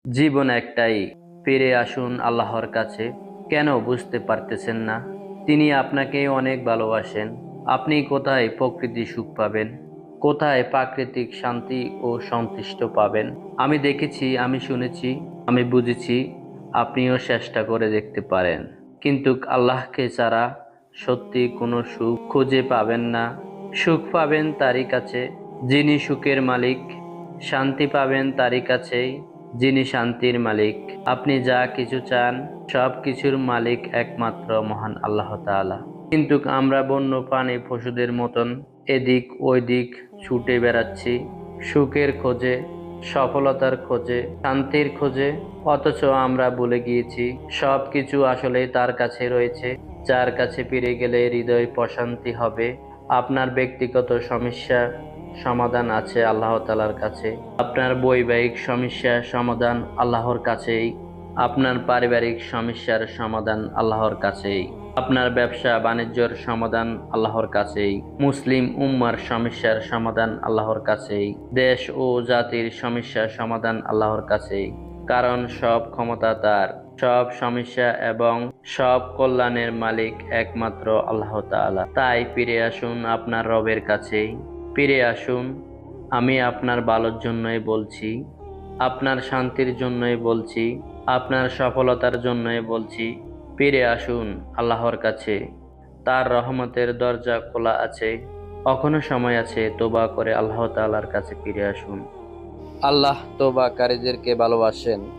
জীবন একটাই, ফিরে আসুন আল্লাহর কাছে। কেন বুঝতে পারতেছেন না? তিনি আপনাকে অনেক ভালোবাসেন। আপনি কোথায় প্রকৃতি সুখ পাবেন? কোথায় প্রাকৃতিক শান্তি ও সন্তুষ্ট পাবেন? আমি দেখেছি, আমি শুনেছি, আমি বুঝেছি। আপনিও চেষ্টা করে দেখতে পারেন, কিন্তু আল্লাহকে ছাড়া সত্যি কোনো সুখ খুঁজে পাবেন না। সুখ পাবেন তারই কাছে, যিনি সুখের মালিক। শান্তি পাবেন তারই কাছেই, যিনি শান্তির মালিক। আপনি যা কিছু চান, সব কিছুর মালিক একমাত্র মহান আল্লাহ তাআলা। কিন্তু আমরা বন্য প্রাণী পশুদের মতন এদিক ওইদিক ছুটে বেড়াচ্ছি, সুখের খোঁজে, সফলতার খোঁজে, শান্তির খোঁজে। অথচ আমরা ভুলে গিয়েছি সব কিছু আসলেই তার কাছে রয়েছে, যার কাছে ফিরে গেলে হৃদয় প্রশান্তি হবে। আপনার ব্যক্তিগত সমস্যা সমাধান আছে আল্লাহ তাআলার কাছে। আপনার বৈবাহিক সমস্যার সমাধান আল্লাহর কাছেই। আপনার পারিবারিক সমস্যার সমাধান আল্লাহর কাছেই। আপনার ব্যবসা বাণিজ্যর সমাধান আল্লাহর কাছেই। মুসলিম উম্মার সমস্যার সমাধান আল্লাহর কাছেই। দেশ ও জাতির সমস্যার সমাধান আল্লাহর কাছেই। কারণ সব ক্ষমতা তার, সব সমস্যা এবং সব কল্যাণের মালিক একমাত্র আল্লাহ তাআলা। তাই ফিরে আসুন আপনার রবের কাছেই। ফিরে আসুন। আমি আপনার ভালোর জন্যই বলছি, আপনার শান্তির জন্যই বলছি, আপনার সফলতার জন্যই বলছি। ফিরে আসুন আল্লাহর কাছে। তার রহমতের দরজা খোলা আছে। এখনো সময় আছে, তোবা করে আল্লাহ তাআলার কাছে ফিরে আসুন। আল্লাহ তোবাকারীদেরকে ভালোবাসেন।